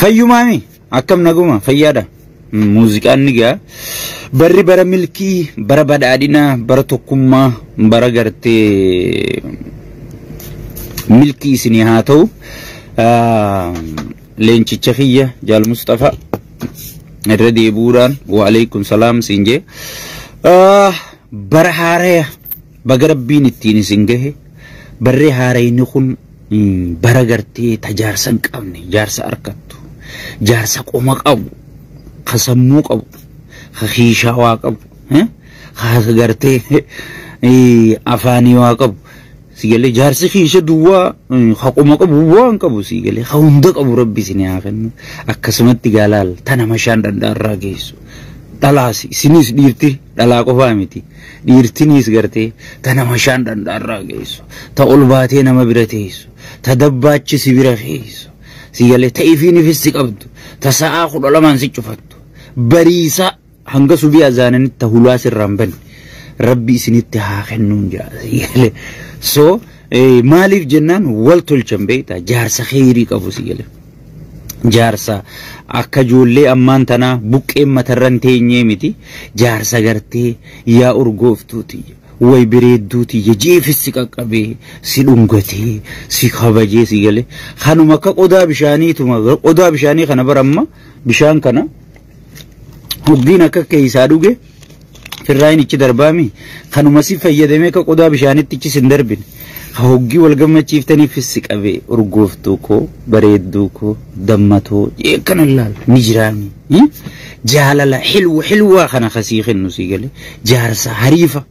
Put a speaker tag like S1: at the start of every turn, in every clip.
S1: fayyumaami akkam naguma fayyada muuziqaan nigaa barri bara milkii bara badhaadhina bara tokkummaa bara gartee milkii isinii haa ta'u leencicha kiyya jaal Mustafa irra deebuudhaan wa alaykum salaam sinjee bara haaraya baga rabbiin ittiin isin gahe barri haarayni kun bara gartee tajaarsan qabne jaarsa arkattu jaarsa qoma qabu qasammuu qabu khiisha waa qabu ha gartee afaanii waa qabu sigale jaarsi khiisha duwwaa qoma qabu waan qabu sigale hunda qabu rabbi isin haa kennu akkasumatti gaalaal tana mashaan dandaarraa geessu dalaasi isinis dhiirti dhalaa qofaa miti dhiirtinis gartee tana mashaan dandaarraa geessu ta ol baatee nama bira teessu ta dabbaachi si bira feessu sigale ta ifiin ifissi qabdu ta sa'aa 12 si cufattu bariisa hanga subii azaananitti hulaa sirraan ban rabbi isinitti haa kennuun jaa sigale so maaliif jennaan wal tolchan beekta jaarsa khayrii qabu sigale jaarsa akka ijoollee ammaan tana buqqeen matarran teenyee miti jaarsa gartee yaa urgooftuuti way bireedduuti jeefissi qaqqabee si dhungatee si kabajee sigale kanuma akka qodaa bishaaniituma qodaa bishaanii kana baramma bishaan kana hubbiin akka keeysaa dhuge firraayin ichi darbaami kanuma si fayyadamee akka qodaa bishaanitti ichi sin darbin hoggi wal gammachiiftaniif si qabee urgooftuu koo bareedduu koo dammatoo kana laal ni jiraami jaalala hilwa kana khasii kennu sigale jaarsa hariifa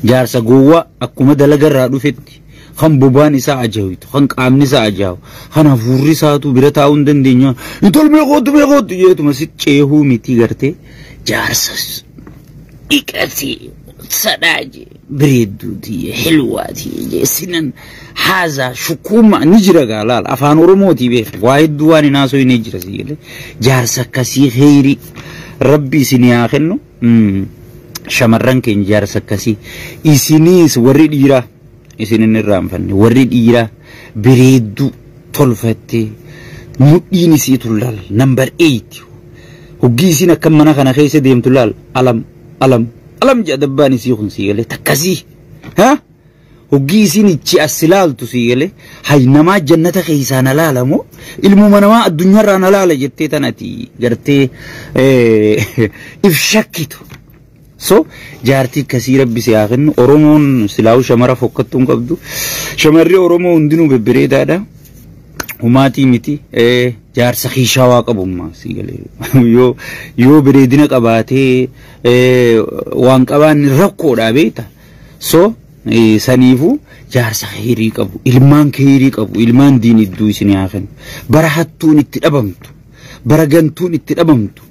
S1: jaarsa gowwa akkuma dalagarraa dhufetti kan bobaan isaa ajaawitu kan qaamni isaa ajaawu kan hafuurri isaatu bira taa'uu hin dandeenye intol meeqootu jeetuma si ceehuu miti gartee jaarsa iqati sadaaje bireedduuti hilwaati sinan haza shukuma nijira gaalaal afaan oromooti beef waa hedduu waan inaasoo hin jira sigale jaarsa akkasii khayri rabbi isin haa kennu shamarran keenya jaarsa akkasii isinis warri dhiiraa isinin irraanfanne warri dhiiraa bireeddu tolfatte mudhiin isiitu laal number 8 hoggi isin akka mana kana keessa deemtu laal alam jadabbaan isii kun sigale takkasii ha hoggi isin ichi asilaaltu sigale hay namaa jannata keessaa nalaalamoo ilmuma namaa addunyaarraa nalaala jettee tanati gartee if shakkitu so jaarti kasii rabbi si haa kennu oromoon silaawu shamara fokkattuun qabdu shamarri oromoo hundinuu bebbereedaadha humaatii miti jaarsa khiishaa waa qabummaa sigale yoo bireedina qabaatee waan qabaan rakkoodha beeta so saniifu jaarsa khayrii qabu ilmaan khayrii qabu ilmaan diinidduu isin haa kennu bara hattuun itti dhabamtu bara gantuun itti dhabamtu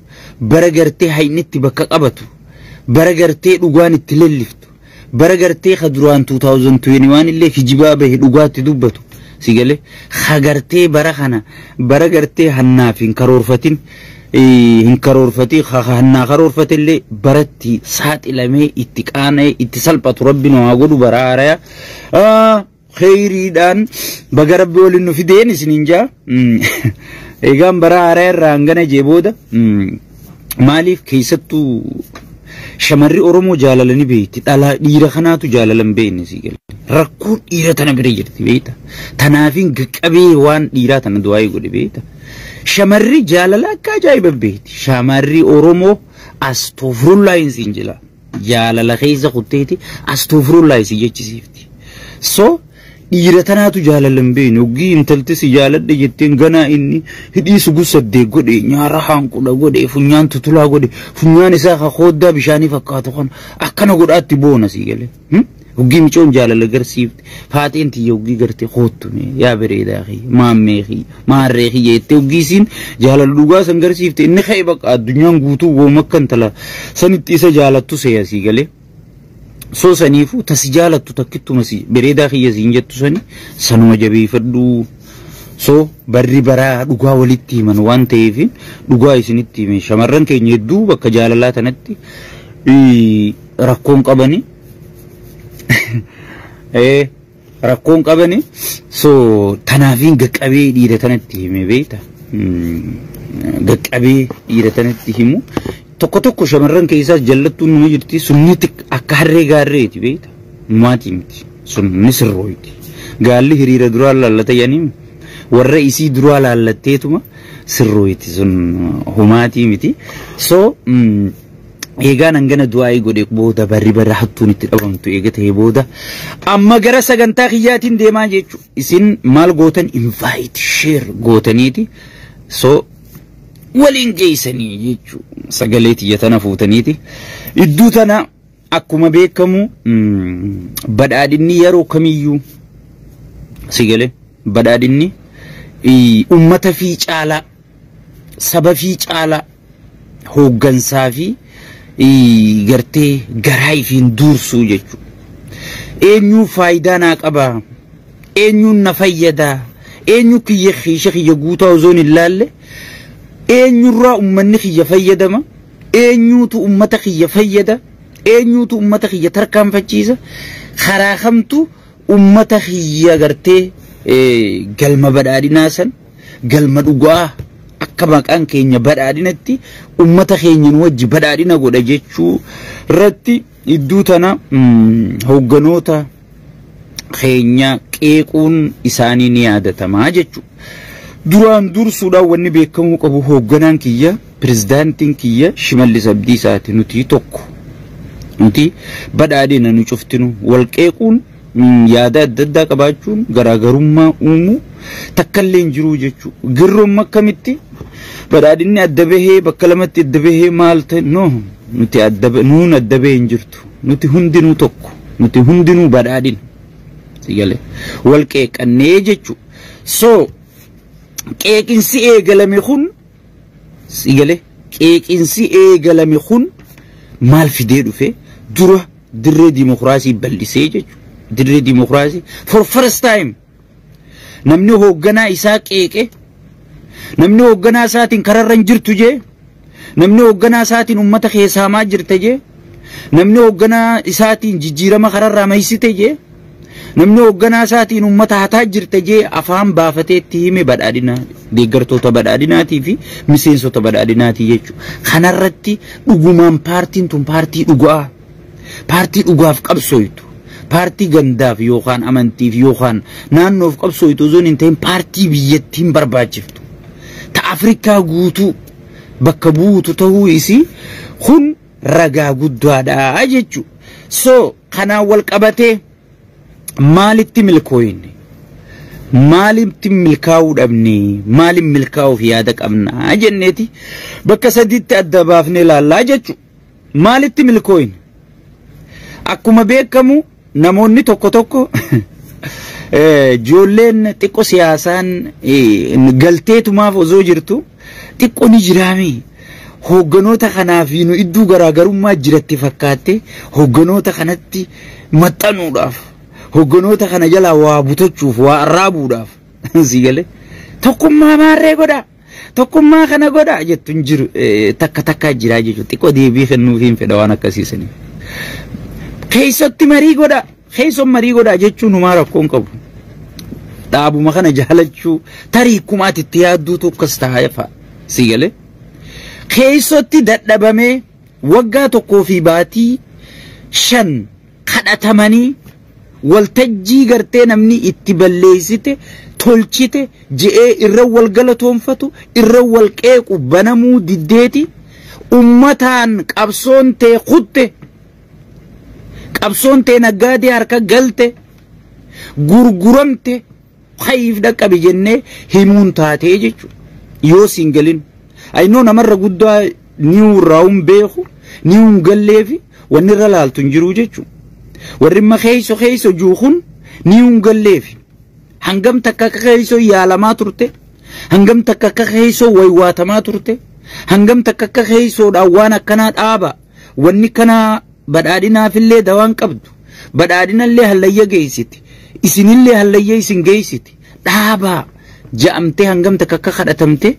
S1: bara gartee haynitti bakka qabatu bara gartee dhugaan itti lelliftu bara gartee khaduraan 2021 illee kijibaa bahe dhugaatti dubbatu sigale khagartee bara kana bara gartee hannaaf hin karoorfatin hannaa karoorfatillee baratti saaxilamee itti qaanee itti salphatu rabbiin waa godhu bara haaraya khayriidhaan baga rabbi waliin nu fideen isiniin jaa eegaan bara haaraya irraa hangana jee booda maaliif keessattuu shamarri oromoo jaalalani beeyti dhalaa dhiira kanaatu jaalalan beeyne sigale rakkoo dhiira tana bira jirti beeyta tanaafin qaqqabee waan dhiiraa tana du'aa godhe beeyta shamarri jaalala akka ajaa'iba beeyti shamarri oromoo astoofrullaa hin jila jaalala keessa kutteeti astoofrullaa si jechisiifti so dhiira tanaatu jaalalan beeyne hoggi intalti si jaaladhe jetteen ganaa inni hidhii sugusaddee godhe nyaara hanqudha godhe funyaan tutulaa godhe funyaan isaa kakooddaa bishaanii fakkaatu kan akkana godhaatti boona sigale hoggi micoon jaalala garsiifte faateen tiyya hoggi garte koottume yaa bareedaa kiyya maammee kiyya maarree kiyya jettee hoggi isiin jaalala dhugaa san garsiifte inni ka'e bakka addunyaan guutuu wooma akka intala sanitti isa jaalattu seeya sigale so saniifu tas jaalattu takkittuma si bareedaa kiyya siin jettu sani sanuma jabeeffadhu so barri baraa dhugaa walitti himan waan ta'eef dhugaa isinitti hime shamarran keenya hedduu bakka jaalalaa tanatti rakkoon qabani rakkoon qabani so tanaafin gaqqabee dhiira tanatti hime beeta gaqqabee dhiiratanitti himu tokko tokko shamarran keessaa jallattuun nama jirti sunnitti akka harree gaarreeti beekta maatii miti sun ni sirrooyti gaalli hiriira duraa laallata yaaniin warra isii duraa laallatteetuma sirrooyti sun humaatii miti so eegaan hangana du'aa godhe booda barri barra hattuun itti dhabamtu eega ta'ee booda amma gara sagantaa kiyyaatiin deemaa jechuudha isin maal gootan invite share gootaniiti so waliin geessanii jechuudha sagalee tiyyatana fuutaniiti iddoo tana akkuma beekamu badhaadhinni yeroo kamiyyuu sigale badhaadhinni ummata fi caalaa saba fi caalaa hooggansaa fi gartee garaa ifiin duursuu jechuudha eenyu faayidaa naa qaba eenyu na fayyada eenyu kiyya xiisha kiyya guutaa ozoon ilaalle eenyurraa ummanni kiyya fayyadama eenyutu ummata kiyya fayyada eenyutu ummata kiyya tarkaanfachiisa karaa kamtu ummata kiyya gartee galma badhaadhinaa san galma dhugaa akka maqaan keenya badhaadhinatti ummata keenya wajji badhaadhina godha jechuu irratti iddoo tana hoogganoota keenya qeequun isaanii ni yaadatama jechuu duraan dursuudhaan wanni beekamuu qabu hoogganaan kiyya pirezidaantiin kiyya Shimallis Abdiisaati nuti tokko nuti badhaadhina nu cuftinu wal qeequun yaada adda addaa qabaachuun garaagarummaa uumuu takkallee hin jiru jechuu girroon akkamitti badhaadhinni adda bahee bakka lamatti adda bahee maal ta'e no nuti nuun adda bahee hin jirtu nuti hundinuu tokko nuti hundinuu badhaadhina sigale wal qeeqannee jechuu so qeeqinsi eegalame kun sigale qeeqinsi eegalame kun maal fidee dhufe dura dirree dimokiraasii bal'isee jechuu dirree dimokiraasii for first time namni hoogganaa isaa qeeqe namni hoogganaa isaatiin kararra hin jirtu jee namni hoogganaa isaatiin ummata keessaamaa jirte jee namni hoogganaa isaatiin jijjiirama kararraa maysite jee namni hoogganaa isaatiin ummata hataa jirte jee afaan baafateetti hime badhaadhina deeggartoota badhaadhinaatii fi miseensota badhaadhinaatii jechuudha kanarratti dhugumaan paartiin tun paartii dhugaa paartii dhugaaf qabsooytu paartii gandaaf yookaan amantiif yookaan naannoof qabsooytu zoon hin ta'in paartii biyyattiin barbaachiftu ta Afrikaa guutuu bakka buutu ta'uu isii kun ragaa guddaadha jechuudha so kanaan wal qabatee maalitti milkooyne maalitti milkaa'uu dhabne maalin milkaa'uuf yaada qabna jenneeti bakka sadiitti adda baafnee laallaa jechuudha maalitti milkooyne akkuma beekamu namoonni tokko tokko ijoolleen xiqqoo siyaasaan galteetumaaf osoo jirtu xiqqoo ni jiraami hoogganoota kanaaf nu iddoo garaagarummaa jiratti fakkaatte hoogganoota kanatti maxxanuudhaaf hoogganoota kana jala waa butachuuf waa arraabuudhaaf sigale tokkummaa maarree godha tokkummaa kana godha jettu hin jiru takka takka jira jechuudha xiqqoo deebii kennuufiin fedha waan akkasiisanii keessatti marii godha keesson marii godha jechuun humaa rakkoon qabu dhaabuma kana jaalachuu tarii kumaatti itti yaadduu tokkos taa'efa sigale keessatti dadhabamee waggaa tokkoo fi baatii 5 kadhatamanii waltajjii gartee namni itti balleessite tolchite je'ee irra wal galatoonfatu irra wal qeequ banamuu diddeeti ummataan qabsoon tee kutte qabsoon tee naggaadee harka galte gurguramte khayif dhaqqabi jennee himuun taatee jechuudha yoo singalin aynoo namarra guddaa niu raawun beeku niu galleefi wanni irra laaltu hin jiru jechuudha warri ma khayso juukhun niu galleefi hangam takka khayso yaalamaa turte hangam takka khayso waywaatamaa turte hangam takka khayso dhaawwan akkanaa dhaaba wanni kana badhaadhinaafillee dawaan qabdu badhaadhinallee hallayya geessiti isinillee hallayya isin geessiti dhaaba ja'amtee hangam takka kadhatamte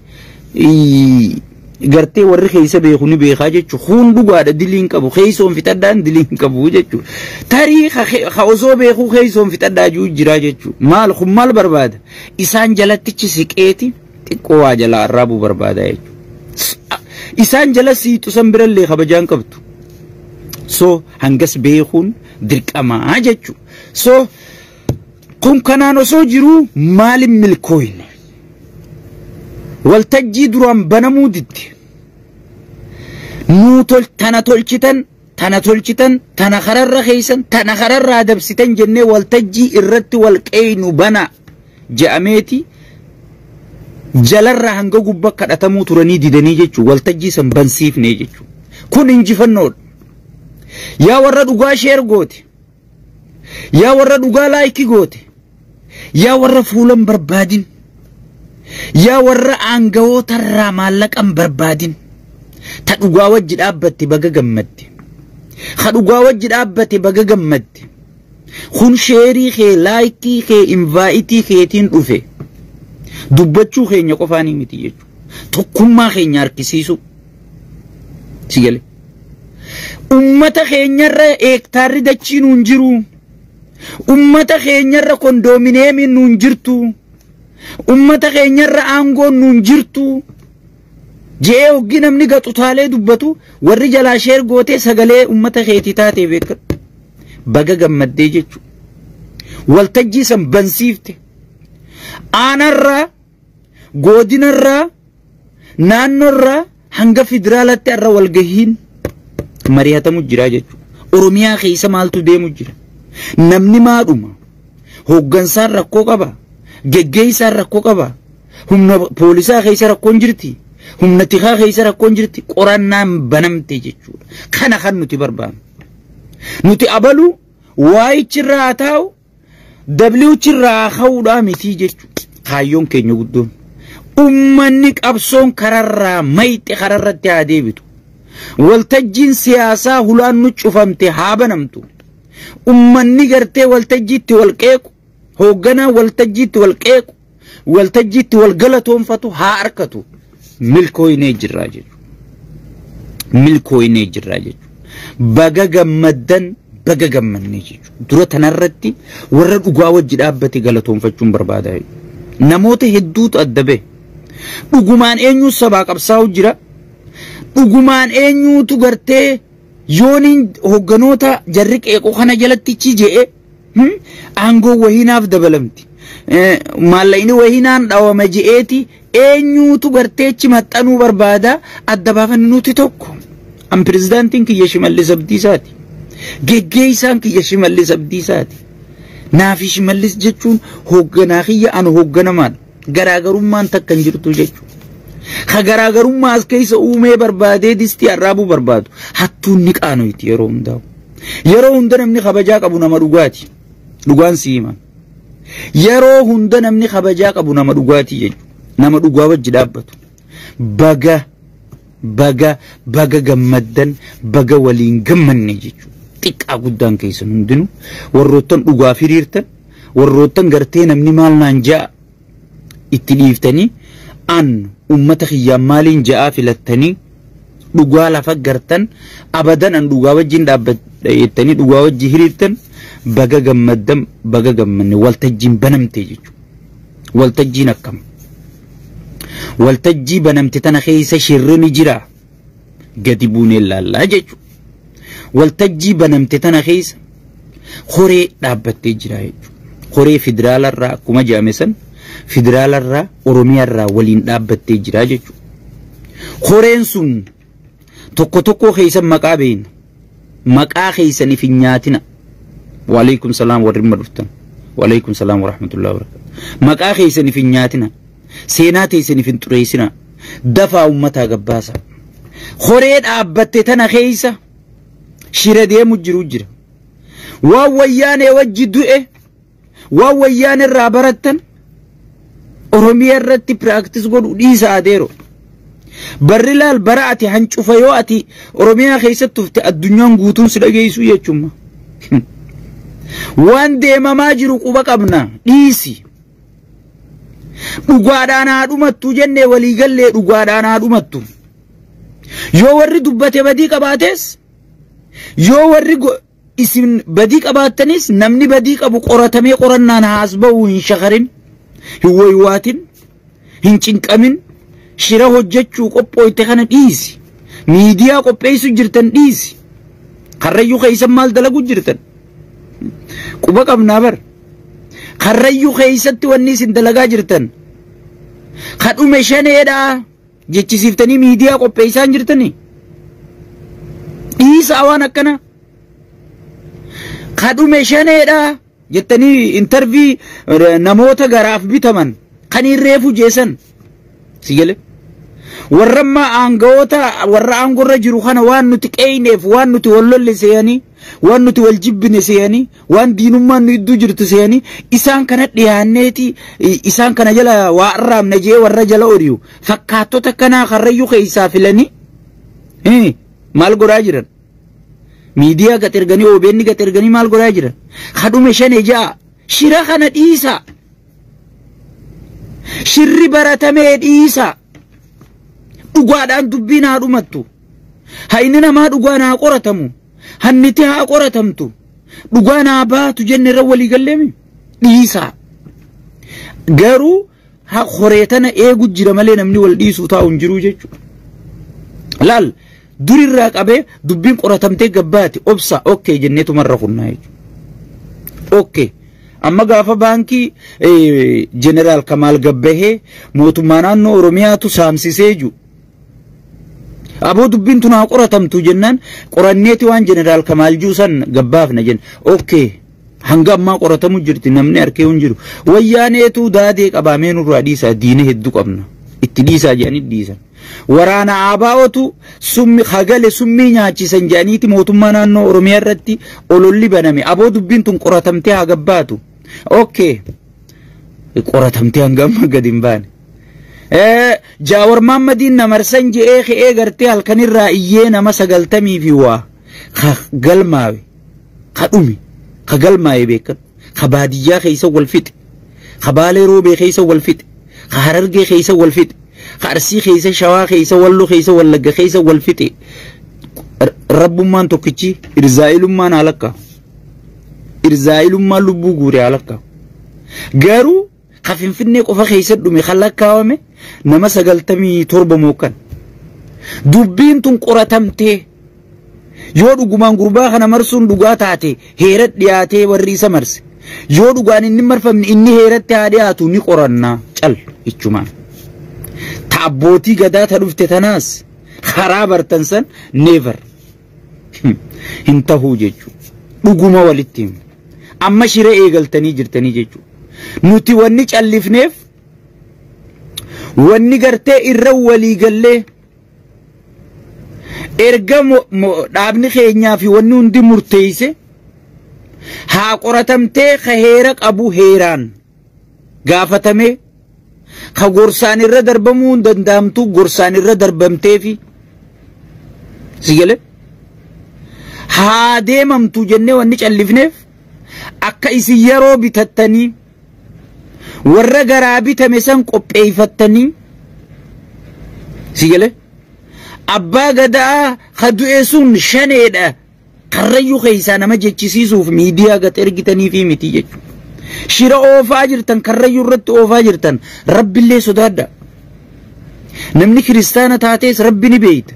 S1: gartee warri keessa beeku ni beekaa jechuudha huun dhugaadha diliin qabu keessoon fixaddaan diliin qabu jechuudha tarii osoo beekuu keessoon fixaddaa jira jechuudha maal kun maal barbaada isaan jalattichi siqeeti xiqqoo waa jala arraabuu barbaada jechuudha. Isaan jala siitu san birallee kabajaan qabdu. So hangas beekuun dirqamaa jechuudha. So kun kanaan osoo jiru maalin milkooyne waltajjii duraan banamuu didde nuu tana tolchitan tana kararra keessan tana kararra adabsitan jennee waltajjii irratti walqeeynu bana je'ameeti jalarra hanga gubbaa kadhatamuu turanii didanii jechuudha. Waltajjii san bansiifne jechuudha. Kun injifannoodha. Yaa warra dhugaa sheer goote, yaa warra dhugaa laayikii goote, yaa warra fuulan barbaadin, yaa warra aangawootarraa maallaqan barbaadin, ta dhugaa wajji dhaabbatti baga gammadde, ha dhugaa wajji dhaabbate baga gammadde. Kun sheerii kee laayikii kee invaayitii keetiin dhufe dubbachuu keenya qofaanii miti jechuudha. Tokkummaa keenya harkisiisu sigale. Ummata keenyarra eektaarri dachii nuun jiru. Ummata keenyarra kondoomineemiin nuun jirtu. Ummata keenyarra aangoon nuun jirtu. Jee hoggi namni gaxutaalee dubbatu warri jalaa sheer gootee sagalee ummata keetii taatee beekadhu. Baga gammaddee jechuudha. Waltajjii san bansiifte. Aanarraa, godinarraa, naannoorraa hanga federaalatti irra walgahiin mari'atamu jira jechuudha. Oromiyaa keessa maaltu deemu jira? Namni maadhuma? Hooggansaan rakkoo qaba. Geggeessaan rakkoo qaba. Humna poolisaa keessa rakkoon jirti. Humna tikaa keessa rakkoon jirti. Qorannaan banamte jechuudha. Kana kan nuti barbaannu. Nuti abalu waayichirraa taa'u dabliichirraa ka'uudhaa miti jechuudha. Kaayyoon keenya guddoon. Ummanni qabsoon kararraa mayxe kararratti haa deebitu. Waltajjiin siyaasaa hulaan nu cufamte haa banamtu. Ummanni gartee waltajjiitti wal qeequ, hoogganaa waltajjiitti wal qeequ, waltajjiitti wal galatoonfatu haa harkatu. Milkooynee jirraa jechuudha. Milkooynee jirraa jechuudha. Baga gammaddan baga gammannee jechuudha. Dura tanarratti warra dhugaa wajji dhaabbate galatoonfachuun barbaada. Namoota hedduutu adda bahe. Dhugumaan eenyu sabaa qabsaa'u jira. Dhugumaan eenyutu gartee yooniin hoogganoota jarri qeeqoo kana jalatti je'e aangoo wahiinaaf dabalamti. Maallaqni wahiinaan dhawama je'eeti eenyutu garteechi maxxanuu barbaada adda baafanni nuti tokko. An pirezidaantiin kiyya Shimallis Abdiisaati. Geggeessaan kiyya Shimallis Abdiisaati. Naafi Shimallis jechuun hoogganaa kiyya anu hoogganamaan garaagarummaan takka hin jirtu jechuudha. Ha garaagarummaa as keessa uumee barbaadee distii arraabuu barbaadu hattuun ni qaanoyti yeroo hundaa'u. Yeroo hunda namni kabajaa qabu nama dhugaati. Dhugaan si hima. Yeroo hunda namni kabajaa qabu nama dhugaati jechuudha. Nama dhugaa wajji dhaabbatu. Baga gammaddan baga waliin gammanne jechuudha. Xiqqaa guddaan keessan hundinuu warroottan dhugaa firiirtan warroottan gartee namni maal naan ja'a itti dhiiftanii an ummata kiyyaan maaliin ja'a filattanii dhugaa lafa gartan abadan an dhugaa wajjin dhaabbattanii dhugaa wajji hiriirtan baga gammaddan baga gammanne waltajjiin banamte jechuudha. Waltajjiin akkam? Waltajjii banamte tana keessa shirri jira gadi buunee laallaa jechuudha. Waltajjii banamte tana keessa horee dhaabbattee jira jechuudha. Horee federaalarraa akkuma jedhame san federaalarraa oromiyaarraa waliin dhaabbattee jira jechuudha. Horeen sun tokko keessan maqaa beeyna. Maqaa keessaniif hin nyaatina. Waalaikum salaam warri maduftan. Waalaikum salaam warahmatullahi wabarakatuh. Maqaa keessaniif hin nyaatina. Seenaa teessaniif hin xureessina. Dafaa ummataa gabbaasa. Horee dhaabbatte tana keessa shira deemu jira. Waan wayyaanee wajji du'e waan wayyaanee irraa barattan Oromiyaa irratti practice godhu dhiisa adeero. Barri laal bara ati hancufa yoo ati Oromiyaa keessatti tufte addunyaan guutuun si dhageessu jechuudha. Waan deemamaa jiru quba qabna dhiisi. Dhugaadhaan haa dhumattu jennee waliigallee dhugaadhaan haa dhumattu. Yoo warri dubbate badii qabaates yoo warri isin badii qabaatanis namni badii qabu qoratamee qorannaan haas ba'u hin shakarin hin waywaatin hincinqamin shira hojjechuu qophooyte kana dhiisi miidiyaa qopheessu jirtan dhiisi karrayyuu keeysan maal dalagu jirtan quba qabnaa bar karrayyuu keeysatti wanni isin dalagaa jirtan kadhume shaneedha jechisiiftanii miidiyaa qopheessaan jirtanii dhiisa waan akkana kadhume shaneedha jettanii intervii namoota garaaf bitaman kan irreefu jeesan sigale warramma aangawoota warra aangorra jiru kana waan nuti qeyneef waan nuti wallolle seeyanii waan nuti wal jibbine seeyanii waan diinummaan nu idduu jirtu seeyanii isaan kana dhiyaanneeti isaan kana jala waa arraamna jee warra jala oriyu fakkaattota kanaa karrayyuu keeysaa filanii maal godhaa jiran miidiyaa gad erganii OBN gad erganii maal godhaa jiran kadhume shane ja'a shira kana dhiisa shirri baratamee dhiisa dhugaadhaan dubbiin haa dhumattu hayni namaa dhugaan haa qoratamu hanniti haa qoratamtu dhugaan haa baatu jenne irra walii galleemi dhiisa garuu horeetana eegu jira malee namni wal dhiisuu taa'u hin jiru jechuudha laal durirraa qabee dubbiin qoratamtee gabbaati obsa okay jenneetu marra kunnaa jechuudha okay amma gaafa baankii jeneraal Kamaal Gabbahee mootummaa naannoo Oromiyaatu saamsisee jiru aboo dubbiin tun haa qoratamtu jennaan qoranneeti waan jeneraal Kamaal juusan gabbaafna jenna okay hanga ammaa qoratamu jirti namni arkee hin jiru wayyaaneetu daadee qabaamee nurraa dhiisaa diine hedduu qabna itti dhiisaa jedhanii dhiisan waraana ABO'tu summi hagale summii nyaachisan jedhaniiti mootummaa naannoo Oromiyaa irratti ololli baname aboo dubbiin tun qoratamtee haa gabbaatu okay qoratamtee hanga amma gad hin baane Jaawar Mahammadiin namarsan je'ee ke'ee gartee halkanirraa iyyee nama 90 fi waa galmaawe kadhumi galmaawe beekan baadiyyaa keessa wal fixe baalee roobee keessa wal fixe harargee keessa wal fixe arsii keessa shawaa keessa wallo keessa wallagga keessa wal fixe rabbummaan tokkichi irzaa'ilummaan halakka irzaa'ilummaan lubbuu guuree halakka garuu Finfinnee qofa keessa dhume halakkaawame nama 97 mookan dubbiin tun qoratamtee yoo dhugumaan gurbaa kana marsuun dhugaa taate heerat dhiyaatee warri isa marse yoo dhugaan inni marfamni inni heeratti haa dhiyaatu ni qorannaa cal ichumaan taabbootii gadaa ta dhufte tanaas karaa bartan san never hin tahuu jechuudha dhuguma walitti amma shira eegaltanii jirtanii jechuudha nuti wanni callifneef wanni gartee irra walii gallee erga dhaabni keenyaa fi wanni hundi murteeyse haa qoratamtee ka heera qabu heeraan gaafatamee ka gorsaan irra darbamuu danda'amtu gorsaan irra darbamtee fi sigale haa deemamtu jennee wanni callifneef akka isin yeroo bitattanii warra garaa bitame san qopheeffattanii sigale abbaa gadaa hadu'e sun shaneedha karrayyuu keeysaa nama jechisiisuuf miidiyaa gad ergitanii fi miti jechuudha shira oofaa jirtan karrayyuu irratti oofaa jirtan rabbillee sodaadha namni kiristaana taatees rabbi ni beeyta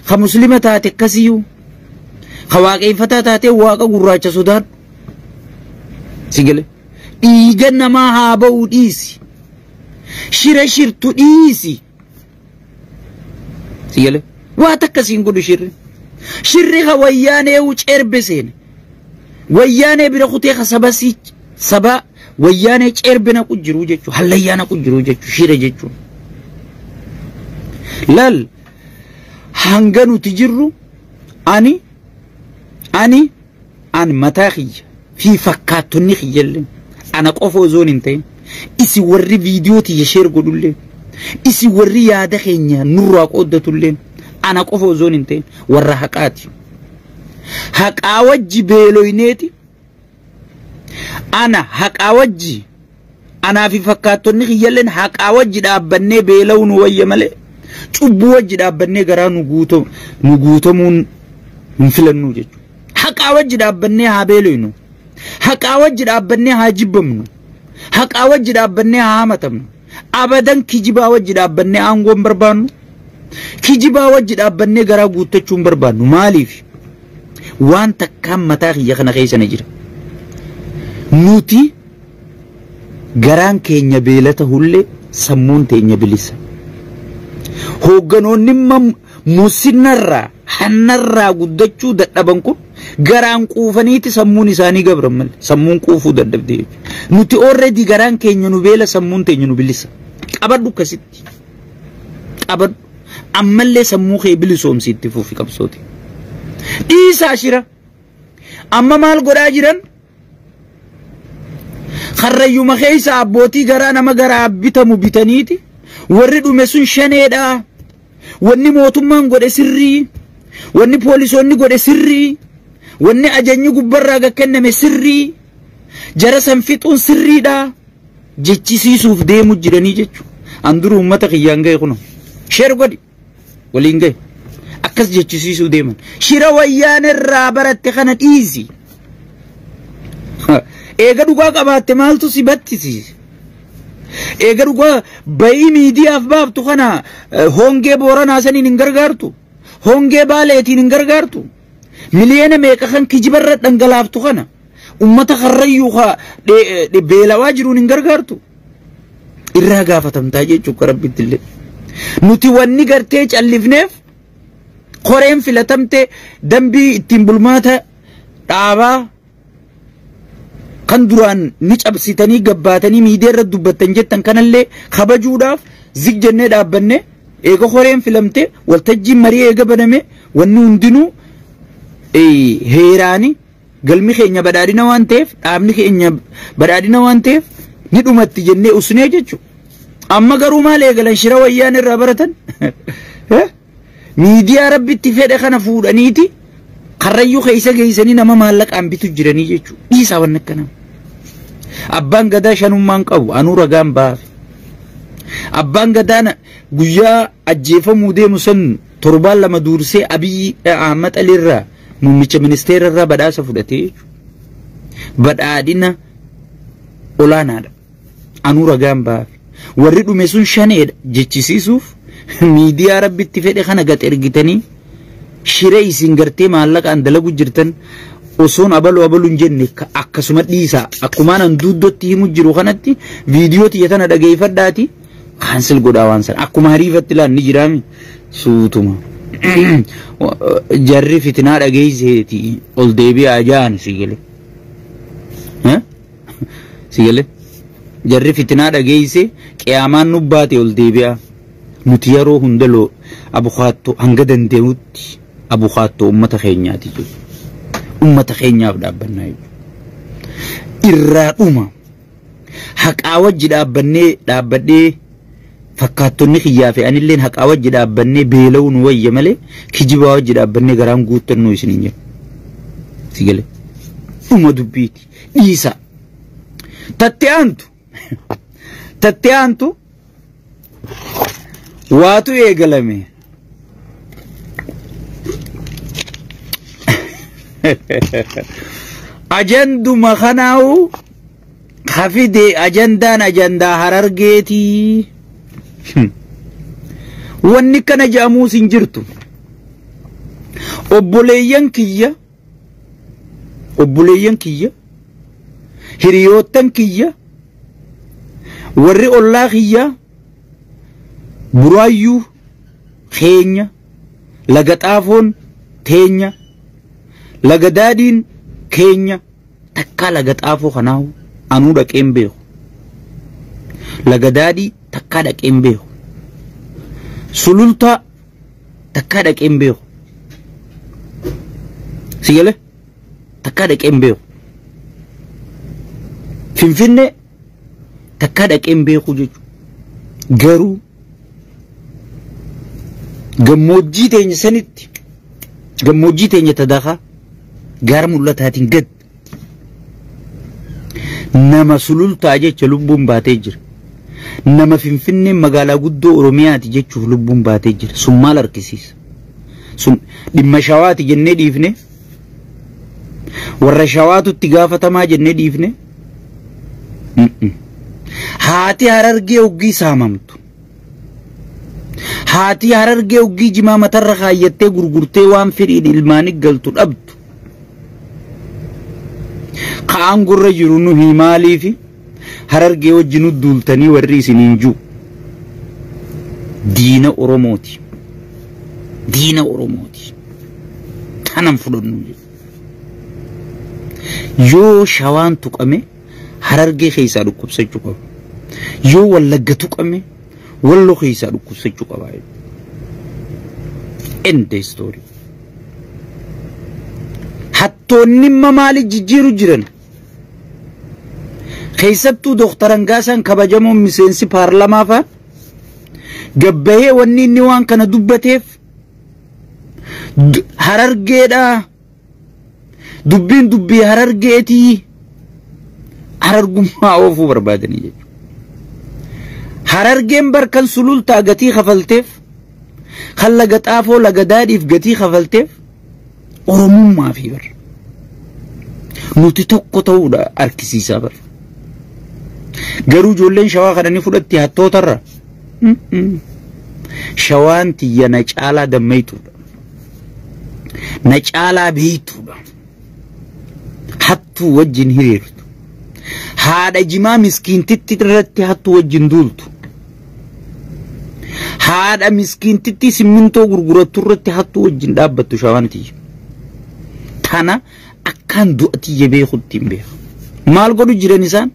S1: ka muslima taate akkasiyyuu ka waaqeeffataa taatee waaqa gurraacha sodaadhu sigale dhiiga namaa haa ba'uu dhiisi shira shirtu dhiisi sigale waa takkasiin godhu shirri ka wayyaanee cerbe seene wayyaanee bira kutee ka saba wayyaanee cerbe naqu jiru jechuudha hallayyaa naqu jiru jechuudha shira jechuudha lal hanga nuti jirru ani mataa kiyya fi fakkaattonni kiyyallee ana qofoo zoon hin ta'in isi warri viidiyoo tiyya sheer godhullee isi warri yaada keenya nurraa qooddatullee ana qofoo zoon hin ta'in warra haqaati haqaa wajji beeloyneeti ana haqaa wajji anaa fi fakkaattonni kiyyalleen haqaa wajji dhaabbannee beela'uu nu wayya malee cubbuu wajji dhaabbannee garaa nu guutamuun hin filannuu jechuudha haqaa wajji dhaabbannee haa beeloynu haqaa wajji dhaabbannee haa jibbamnu haqaa wajji dhaabbannee haa hamatamnu abadan kijibaa wajji dhaabbannee aangoon barbaannu kijibaa wajji dhaabbannee garaa guuttachuun barbaannu maaliif waan takkaan mataa kiyya kana keessa na jira nuti garaan keenya beelata hullee sammuun teenya bilisa hoogganoonni musinarraa hannarraa guddachuu dadhaban kun garaan quufaniiti sammuun isaanii gabran malee sammuun quufuu dadhabdee nuti already garaan keenya nu beela sammuun teenya nu bilisa qabadhu kasitti qabadhu ammallee sammuu kee bilisoomsiitti fuufi qabsooti dhiisaa shira amma maal godhaa jiran kharrayyuma keessa abbootii garaa nama garaa bitamu bitaniiti warri dhume sun shaneedha wanni mootummaan godhe sirrii wanni poolisoonni godhe sirrii wanni ajajni gubbarraa gakkenname sirrii jara san fixuun sirriidha jechisiisuuf deemu jiranii jechu anduru ummata kiyyaan ga'e kuno sheer godhi waliin ga'e akkas jechisiisuu deeman shira wayyaanerraa baratte kana dhiisi eega dhugaa qabaatte maaltu si battisiise eega dhugaa bayii miidiyaaf baaftu kana hongee booranaa saniin hin gargaartu hongee baaleetiin hin gargaartu miliyoona meeqa kan kijibarra dhangalaaftu kana ummata karrayyuu beelawaa jiruun hin gargaartu irraa gaafatamtaa jechuudha rabbitti illee nuti wanni gartee callifneef koreen filatamte dambii ittiin bulmaata dhaabaa kan duraan ni cabsitanii gabbaatanii miidiyaa irra dubbattan jettan kanallee kabajuudhaaf zig jennee dhaabbanne eega koreen filamte waltajjiin marii eega baname wanni hundinuu heeraani galmi keenya badhaadhina waan ta'eef dhaabni keenya badhaadhina waan ta'eef ni dhumatti jennee usnee jechuudha. Amma garuu maal eegalan shira wayyaan irraa baratan miidiyaa rabbitti fedhe kana fuudhaniiti karrayyuu keessa geessanii nama maallaqaan bitu jiranii jechuudha. Dhiisaa waan akkanaa. Abbaan gadaa shanummaan qabu anuu ragaan baafe. Abbaan gadaa guyyaa ajjeefamuu deemu san torbaan lama dursee Abiy Ahmad Alirraa muummicha ministeera irraa badhaasa fudhatee badhaadhina olaanaadha. Anuu ragaan baafe. Warri dhume sun shaneedha jechisiisuuf miidiyaa rabbitti fedhe kana gad ergitanii shiree isin gartee maallaqaan dalagu jirtan osoon abaluun jenne akkasuma dhiisaa akkumaan an duuddotti himu jiru kanatti viidiyoo tiyya tana dhageeffadhaati kaansel godhaa waan san akkuma hariifatti laan ni jiraami suutuma jarri fitinaa dhageesseeti ol deebi'aa jaan sigale jarri fitinaa dhageesse qiyaamaan nubbaate ol deebi'aa nuti yeroo hundaloo abukaatto hanga dandeemutti abukaatto ummata keenyaati jechuudha. Ummata keenyaaf dhaabbannaa irraa dhuma haqaa wajji dhaabbadhee fakkaattonni kiyyaa fe'anillee haqaa wajji dhaabbannee beela'uun wayya malee kijibaa wajji dhaabbannee garaan guuttannuu isin hin jedhu sigale dhuma dubbiiti dhiisa tatte aantu waatu eegalame ajanduma kanaawu hafide ajandaa harargeetii wanni kana jaamuus hin jirtu obboleeyyan kiyya hiriyoottan kiyya warri ollaa kiyya buraayyuu keenya laga xaafoon teenya laga daadiin keenya takka laga xaafoo kanaawu anuu dhaqeen beeku laga daadii takka dhaqeen beeku sulultaa takka dhaqeen beeku sigale takka dhaqeen beeku finfinnee takka dhaqeen beeku jechuudha garuu gammoojjii teenya sanitti gammoojjii teenya tadakaa gaara mul'ataatiin gad nama sulultaa jecha lubbuun baatee jira nama finfinnee magaalaa guddoo oromiyaati jechuuf lubbuun baatee jira sun maal argisiisa sun dhimma shawaati jennee dhiifne warra shawaatutti gaafatamaa jennee dhiifne haati Harargee oggii saamamtu haati Harargee oggii jimaa matarra kaayyattee gurgurtee waan firiin ilmaanii galtu dhabdu kaan gurra jiru nu himaalii fi Harargee wajjinu duultanii warri isiniin jiru diina Oromooti tanan fudhannu yoo Shawaan tuqame Harargee keessaa dhukkubsachuu qaba yoo Wallagga tuqame Walloo keessaa dhukkubsachuu qaba end the story hattoonni maali jijjiiru jiran keessattuu Dr. Angaasan kabajamoo miseensi paarlamaa fa gabbahee wanni inni waan kana dubbateef Harargeedha dubbiin dubbii Harargeetii Harargummaa oofuu barbaadanii jechuudha. Harargeen barkan sulultaa gatii kafalteef kan laga xaafoo laga daadhiif gatii kafalteef Oromummaa fi bar nuti tokko ta'uudha argisiisaa bar garuu ijoolleen Shawaa kadhanii fudhatti hattootarra Shawaan tiyya na caalaa dammaytuudha na caalaa beeytuudha hattuu wajjin hiriirtu haadha jimaa miskiintitti irratti hattuu wajjin duultu haadha miskiintitti simmintoo gurgurattu irratti hattuu wajjin dhaabbattu Shawaan tiyya tana akkaan du'atiyya beekutti hin beeku maal godhu jiran isaan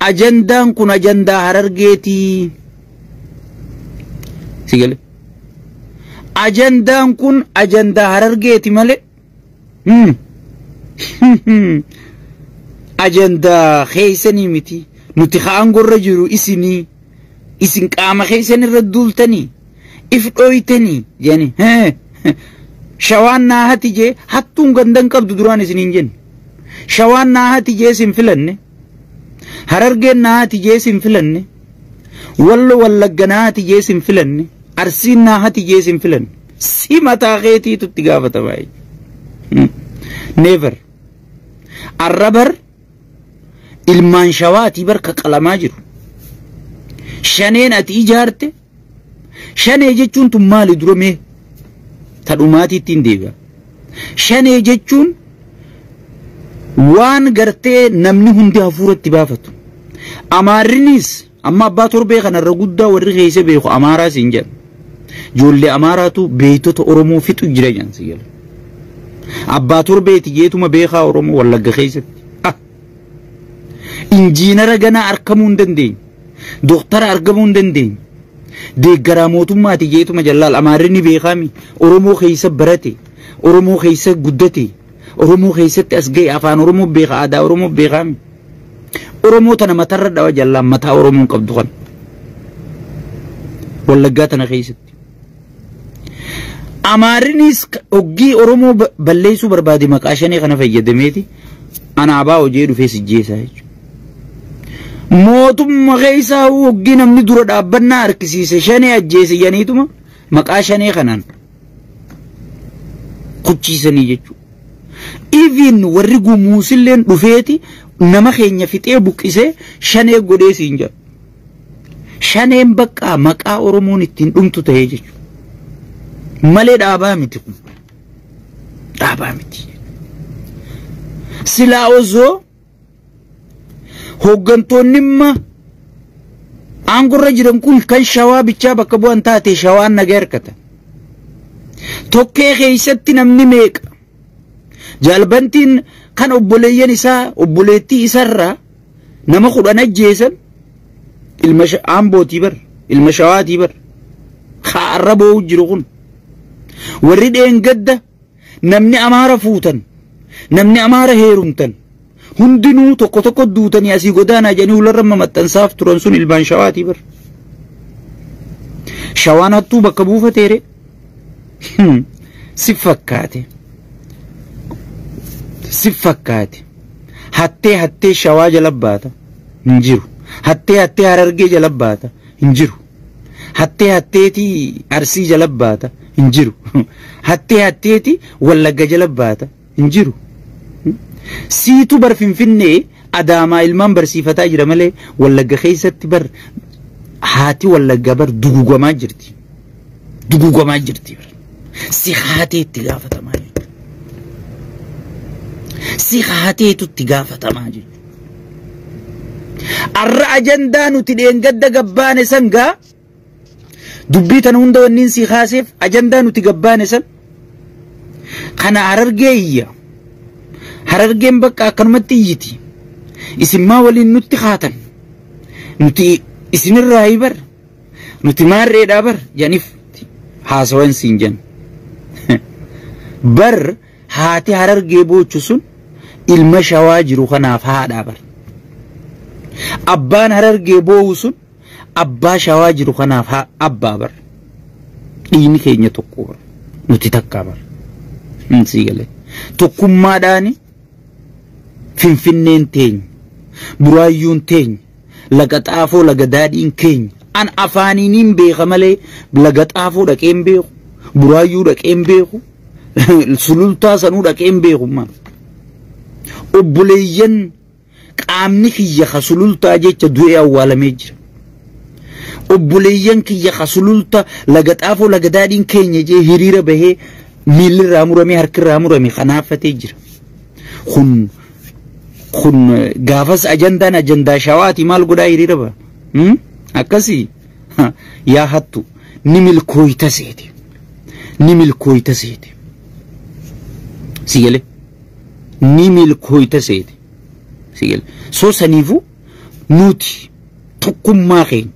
S1: ajandaan kun ajandaa Harargeetii sigale ajandaan kun ajandaa Harargeeti malee ajandaa keessanii miti nuti kaan gorra jiru isin qaama keessan irra duultanii if dhooytanii jeni Shawaan naa hati jee hattuun gandan qabdu duraan isiniin jenne Shawaan naa hati jee sin filanne Harargeen naa hati jee sin filanne Walloo Wallagga naa hati jee sin filanne Arsiin naa hati jee sin filanne si mataa keetiitutti gaafatama never arrabar ilmaan Shawaatii barka qalamaa jiru shaneen ati ijaarte shanee jechuun tun maali durame tadhumaatiitti hin deebi'a shanee jechuun waan gartee namni hundi hafuuratti baafatu Amaarrinis amma abbaa torbee kanarra guddaa warri keessa beeku Amaaraa siin jedha ijoollee Amaaraatu beeytota Oromoo fixu jira jedhan si gala abbaa torbeeti jeetuma beekaa Oromoo Wallagga keessatti injiinara ganaa argamuu hin dandeenye doktara argamuu hin dandeenye deeggaraa mootummaati jeetuma jallaal Amaarrini beekami Oromoo keessa barate Oromoo keessa guddate Oromoo keessatti as ga'e afaan Oromoo beeka aadaa Oromoo beekami Oromoo tana matarra dhawa jallaan mataa Oromoon qabdu kan Wallaggaa tana keessatti Amaarrinis oggii Oromoo balleessuu barbaade maqaa shanee kana fayyadameeti anaabaa hojii dhufee sijjeessaa jechuudha mootummaa keessaa oggii namni dura dhaabbannaa harkisiise shanee ajjeese yaniituma maqaa shanee kanaan kuchiisanii jechuudha even warri gumuusilleen dhufeeti nama keenya fixee buqqisee shanee godhee siin jedha shaneen bakka maqaa Oromoon ittiin dhumtu ta'ee jechuudha malee dhaabaa miti kun dhaabaa miti silaa osoo hooggantoonni aangorra jiran kun kan Shawaa bichaa bakka bu'an taate Shawaan nagaa harkata tokkee keessatti namni meeqa jalbantiin kan obboleeyyan isaa obboleettii isarraa nama 10 ajjeesan ilma Ambootii bar ilma Shawaatii bar haarra boo'u jiru kun warri dheengadda namni Amaara fuutan namni Amaara heerumtan hundinuu tokko tokko duutanii asii godaanaa jedhanii ularra maxxansaaf turan sun ilmaan Shawaatii bar Shawaan hattuu bakka buufateere si fakkaate hattee Shawaa jala baata hin jiru hattee Harargee jala baata hin jiru hatteetii Arsii jala baata hin jiru hatteetii Wallagga jala baata hin jiru siitu bar Finfinnee Adaamaa ilmaan barsiifataa jira malee Wallagga keessatti bar haati Wallagga bar dugugamaa jirti. Dugugamaa jirti. Si haatee itti gaafatamaa jirti. Si haateetu itti gaafatamaa jirti. Arra ajandaa nuti dheengadda gabbaane san gaa dubbii tan hunda wanniin si haaseef ajandaa nuti gabbaane san kana Harargee iyya. Harargeen bakka akkanumatti iyyiti. Isin maa waliin nutti haatan. Nuti isinirraa hibar. Nuti maarreedhaa bar janiif haasawan siin jan. Bar haati Harargee boochu sun ilma Shawaa jiru kanaaf haadhaa bar. Abbaan Harargee boo'u sun abbaa Shawaa jiru kanaaf abbaa bar. Dhiini keenya tokko bar. Nuti takkaa bar. Sii galee. Tokkummaadhaani Finfinneen teenya. Buraayyuun teenya. Laga Xaafoo laga daadhiin keenya. An afaaniiniin beeka malee laga Xaafoo dhaqeen beeku. Buraayyuu dhaqeen beeku. Sulultaa sanuu dhaqeen beeku maa. Obboleeyyan qaamni kiyya ka sulultaa jecha du'ee awwaalamee jira. Obboleeyyan kiyya ka sulultaa laga Xaafoo laga daadhiin keenya jee hiriira bahee miilirraa murame harkirraa murame kanaafatee jira. Kun gaafas ajandaan ajandaa Shawaati maal godhaa hiriira ba? Akkasii yaa hattu ni milkooyta seete. Ni milkooyta seete. Sigale ni milkooyta seete. Sigale soo saniifu nuti tokkummaa keenya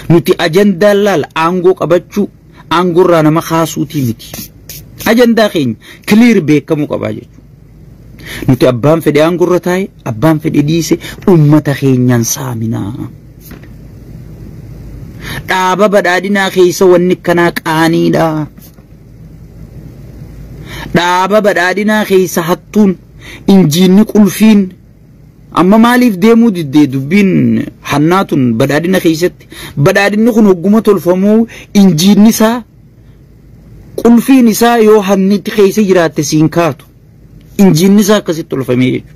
S1: nuti ajandaan laal aangoo qabachuu aangorraa nama kaasuutii miti. Ajandaa keenya clear beekamuu qabaa jechuudha. Nuti abbaan fedhe aangorra taa'e abbaan fedhe dhiise ummata keenyaan saaminaa. Dhaaba badhaadhinaa keessa wanni kanaa qaaniidha. Dhaaba badhaadhinaa keessa hattuun injiinni qulfiin amma maaliif deemuu diddee dubbiin hannaatun badhaadhina keessatti badhaadhinni kun hogguma tolfamuu injiinni isaa qulfiin isaa yoo hannitti keessa jiraatte siin kaatu injiinni isaa akkasitti tolfamee jechuudha.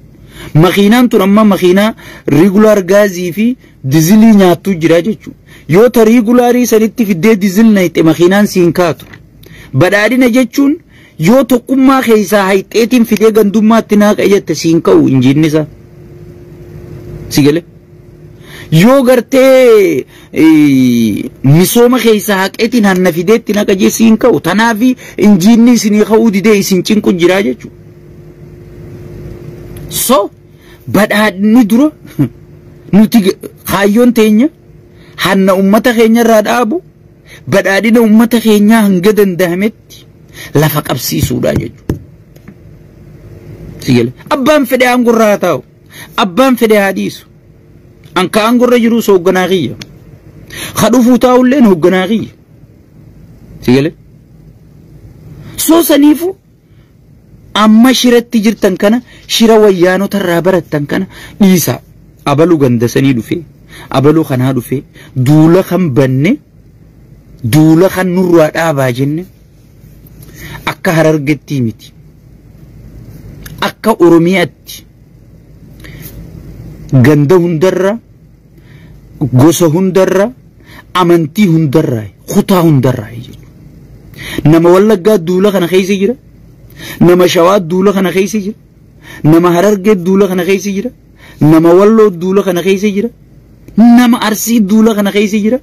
S1: Makiinaan tun amma makiinaa regular gaazii fi dizilii nyaattuu jira jechuudha. Yoo ta regularii sanitti fiddee dizil nayte makiinaan siin kaatu. Badhaadhina jechuun yoo tokkummaa keessaa hayxeetiin fidee gandummaatti naaqa jette siin ka'u injiinni isaa. Sigale yoo gartee misooma keessaa haqeetiin hanna fideetti naqa jee siin ka'u tanaaf injiinni isinii ka'uu didee isin cinqu jiraa jechuudha. So badhaadhinni dura nuti kaayyoon teenya hanna ummata keenya irraa dhaabu badhaadhina ummata keenyaa hanga danda'ametti lafa qabsiisuudha jechuudha. Sigale abbaan fedhe aangorra haa taa'u abbaan fedhe haa dhiisu anka aangorra jiru hoogganaa kiyya ka dhufuu taa'ulleen hoogganaa kiyya. Sigale soo saniifu amma shiratti jirtan kana shira wayyaanota irraa barattan kana dhiisa abaluu gandasanii dhufee abaluu kanaa dhufee duula kan banne duula kan nurraa dhaabaa jenne akka Harargetti miti akka Oromiyaatti ganda hundarra gosa hundarra amantii hundarra kutaa hundarra nama Wallaggaa duula kana keessa jira. Nama Shawaa duula kana keessa jira. Nama Harargee duula kana keessa jira. Nama Walloo duula kana keessa jira. Nama Arsii duula kana keessa jira.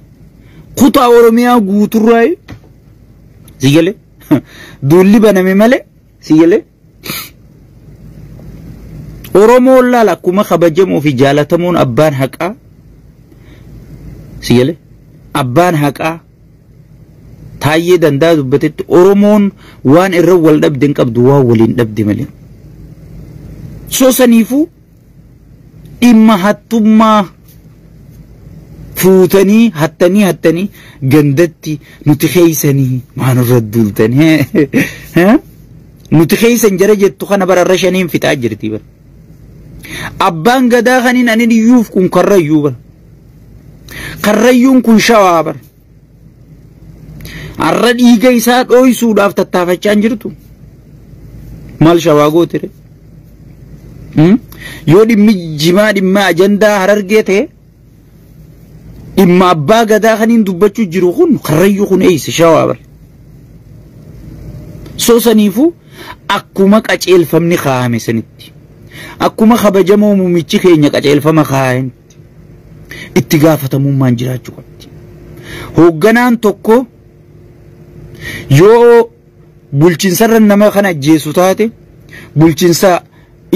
S1: Kutaa Oromiyaa guuturraa sigale duulli baname malee sigale Oromoo laal akkuma kabajamoo fi jaalatamuun abbaan haqaa sigale abbaan haqaa Taayyee danda'a dubbatetti Oromoon waan irra wal dhabde hin qabdu waan waliin dhabde malee. Soo saniifuu dhimma hattummaa fuutanii hattanii gandatti nuti keeysanii maanurra duultanii nuti keeysan jara jettu kana bararra shaniin fixaa jirti bara. Abbaan gadaa kaniin ani iyyuuf kun karrayyuu bara. Karrayyuun kun Shawaa bara. Arra dhiiga isaa dhooysuudhaaf tattaafachaa jirtu maal Shawaa gootere yoo dhimmi jimaa dhimma ajandaa harargeete dhimma abbaa gadaa kaniin dubbachuu jiru kun karrayyuu kun eeyse shawaa bar soo saniifu akkuma qaceelfamni kaa'ame sanitti akkuma kabajamoo muumichi keenya qaceelfama kaa'anitti itti gaafatamummaan jiraachuu qabdi. Hoogganaan tokko yoo bulchiinsarra nama kana ajjeesu taate bulchiinsa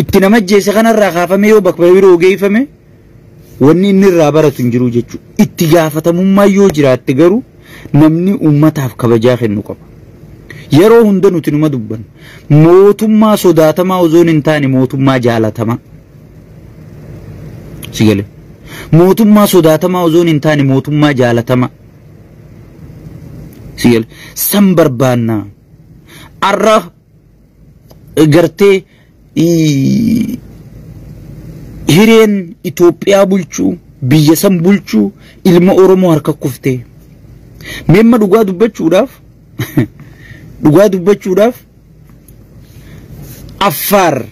S1: itti nama ajjeese kanarraa kaafame yoo bakka biroo geeffame wanni inni irraa baratu hin jiru jechuudha. Itti gaafatamummaa yoo jiraatte garuu namni ummataaf kabajaa kennu qaba. Yeroo hunda nuti numa dubbannu mootummaa sodaatamaa ozoon hin taane mootummaa jaalatamaa. Sigale mootummaa sodaatamaa ozoon hin taane mootummaa jaalatamaa. Sigale san barbaannaa arra gartee hireen Itoophiyaa bulchuu biyya san bulchuu ilma Oromoo harka kuftee memma dhugaa dubbachuudhaaf Affaar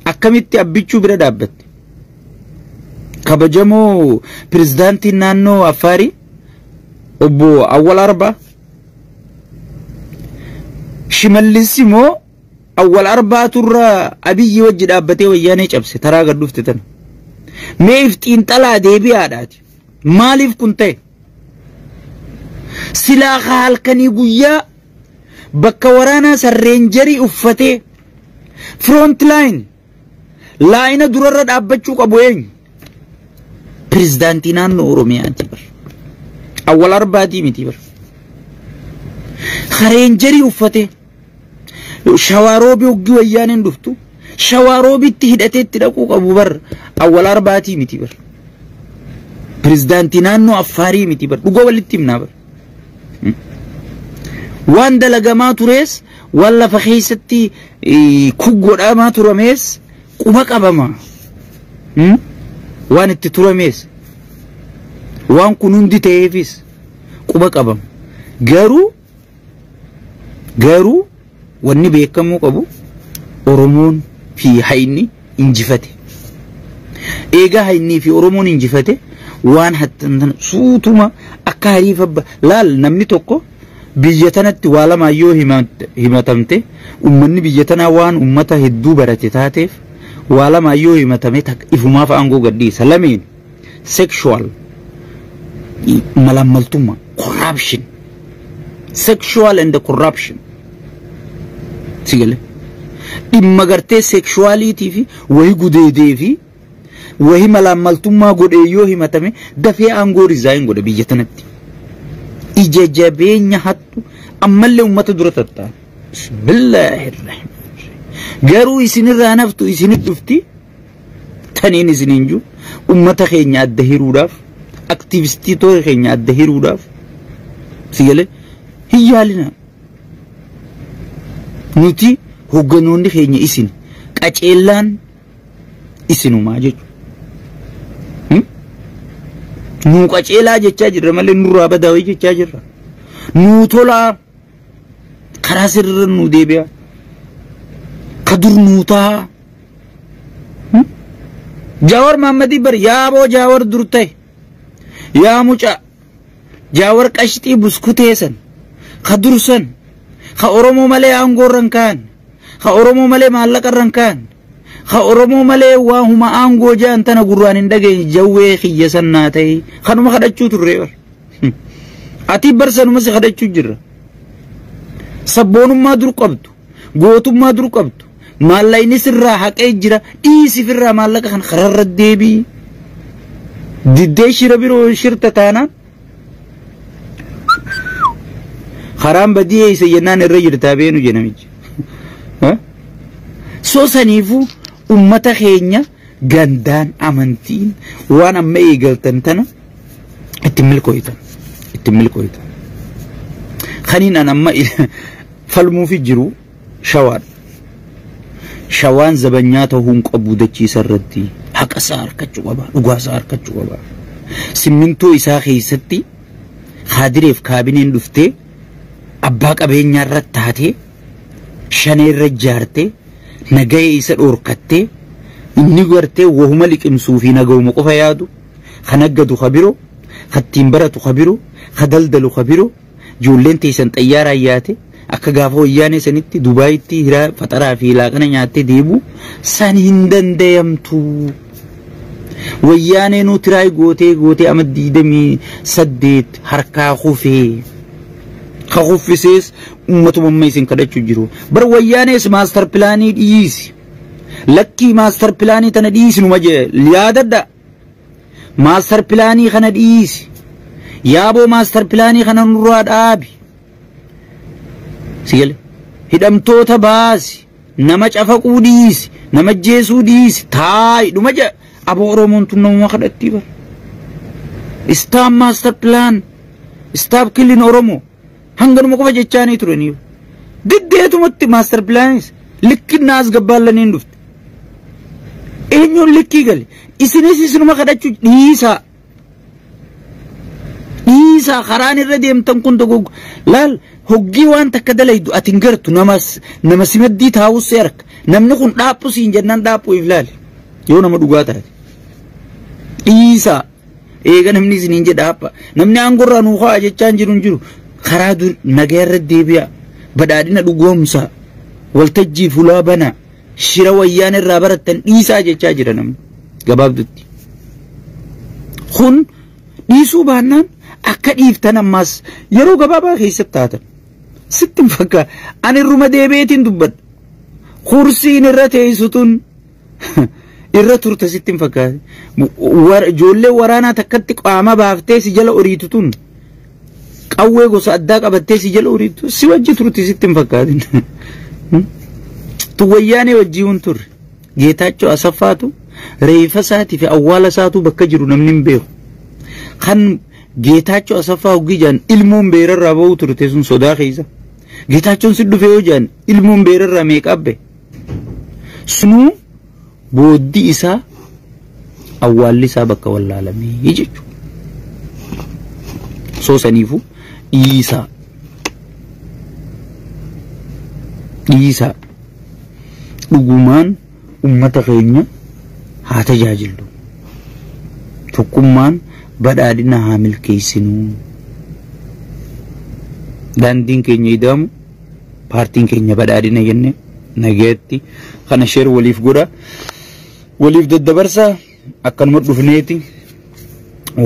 S1: akkamitti abbichuu bira dhaabbatte kabajamoo pirezidaantiin naannoo Affaarii obbo Awwal Arbaa Shimallis immoo Awwal Arbaa turra Abiyyi wajji dhaabbatee wayyaanee cabse taraa gad dhufte tan mee iftiin xalaa deebi'aadhaati maaliif kun ta'e silaa halkanii guyyaa bakka waraanaa sarreenjarii uffatee front line laayina durarra dhaabbachuu qabu eenyu pirezidaantii naannoo Oromiyaati bar Awwal Arbaatii miti bar sarreenjarii uffatee shawaroobi oggi wayyaaneen dhuftu shawaroobitti hidhateetti dhaquu qabu bar Awwal Arbaatii miti bar pirezidaantii naannoo Affaarii miti bar dhugaa walitti himnaa bar waan dalagamaa turees waan lafa keessatti kuggodhamaa turamees quba qabama waan itti turamees waan kun hundi ta'eefis quba qabama garuu wanni beekamuu qabu Oromoon fi Hayni injifate eega Haynii fi Oromoon injifate waan hattan suutuma akka hariifa laal namni tokko biyya tanatti waa lama yoo himatamte ummanni biyya tanaa waan ummata hedduu barate taateef waa lama yoo himatame ifumaaf aangoo gadhiisa lameen sexual malamaltummaa corruption sexual and corruption sigale dhimma gartee sexuality fi wahi gudeedee fi wahi malamaltummaa godhee yoo himatame dafee aangoo resign godha biyya tanatti ija jabeenya hattu ammallee ummata dura tatta bismillahirrahmanirrahim garuu isinirraa naftu isinit dhufti taniin isininju ummata keenya adda hiruudhaaf aktivistii too keenya adda hiruudhaaf sigale hiyyaalina nuti hogganoonni keenya isin qaceellaan isinumaa jechuudha nu qaceelaa jechaa jirra malee nurraa badaawii jechaa jirra nu tolaa karaa sirra nu deebi'a kadur nuutaa Jaawar Mahammadi bar yaaboo Jaawar dur ta'e yaa mucaa Jaawar qashxii buskuteessan kadursan ka Oromoo malee aangoorran kaan ka Oromoo malee maallaqarran kaan ka Oromoo malee waa huma aangoo jaan tana gurraan hin dhageenye jawwee xiyya sannaa ta'e kanuma kadhachuu turre bar ati barsanuma si kadhachuu jirra sabboonummaa dur qabdu gootummaa dur qabdu maallayni sirraa haqee jira dhiisif irraa maallaqa kan kararra deebii diddee shira biroo shirta taanaan karaan badii eeysa jennaan irra jirtaa beenu jenamichi soo saniifuu ummata keenya gandaan amantiin waan amma eegaltan tana ittiin milkooytan kaniin an amma falmuufi jiru shawaan zabanyaa ta'uun qabu dachiisa irratti haqa isaa harkachuu qaba dhugaa isaa harkachuu qaba simmintoo isaa keessatti haadireef kaabineen dhuftee abbaa qabeenyaa irratti taatee shanee irra ijaartee nagaya isa dhoorkattee inni gartee wahuma liqimsuu fi nagawuma qofa yaadu kanaggadu khabiro kattiin baratu khabiro kadaldalu khabiro ijoolleen teessan xayyaara yaate akka gaafa wayyaanee sanitti Dubaayitti hiraa faxaraa fi laaqana nyaattee deebu san hin dandayamtu. Wayyaanee nu tiraay gootee ama 28 harkaa kufee ka kufisees ummatuma ammaysin kadhachuu jiru. Bar wayyaanees maaster pilaanii dhiisi. Lakkii maaster pilaanii tana dhiisi numa jee yaadadda. Maaster pilaanii kana dhiisi. Yaaboo maaster pilaanii kana nurraa dhaabi. Sigale hidhamtoota baasi nama cafaquu dhiisi nama jeesuu dhiisi taay dhuma jee abo Oromoon tun nama kadhatti bar. Stop master plan. Stop killing Oromo. Hanganuma qofa jechaanii turanii. Diddeetumatti master plans likkinnaas gabbaalaniin dhufte. Eenyuun likkii gale isinis isinuma kadhachuu dhiisaa. Dhiisaa karaan irra deemtan kun dogoggo laal hoggii waan takka dalaydu atin gartu nama simaddii taa'us harka namni kun dhaaphu siin jennaan dhaaphu iflaale yoo nama dhugaa taate. Dhiisaa eega namni isiniin jedhaapha namni aangorraa nuuqaa jechaan jiru karaa dur nagaa irra deebi'a badhaadhina dhugoomsa waltajjii fulaa bana shira wayyaan irraa barattan dhiisaa jechaa jira namni gabaabdutti. Kun dhiisuu baannaan akka dhiiftan ammas yeroo gabaabaa keessatti taatan sittin fakkaa ani irruma deebi'eetiin dubbadha kursiin irra teessutun irra turte sittin fakkaate ijoollee waraanaa takkatti qaama baaftee si jala oriitutun qawwee gosa addaa qabattee si jala oriitu si wajji turti sittin fakkaatin. Tu wayyaanee wajjiin turre Geetaachoo Asaffaatu reefa isaatii fi awwaala isaatu bakka jiru namni hin beeku. Kan Geetaachoo Asaffaa hoggii jaan ilmoon beerarraa ba'uu turte sun sodaa keessa. Geetaachoon si dhufee yoo jaan ilmoon beerarraa meeqa abbe? Sunuu booddii isaa awwaalli isaa bakka wallaalamee jechuudha. Soo saniifu dhiisaa dhugumaan ummata keenya haa tajaajilu. Tokkummaan badhaadhina haa milkeessinu. Daandiin keenya idaamu paartiin keenya badhaadhina jenne nageetti kana sheer waliif godha waliif daddabarsa akkanuma dhufneeti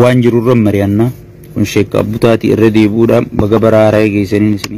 S1: waan jirurra mari'annaa kun sheekka abbutaatii irra deebuudhaan baga baraaraa geessaniin isin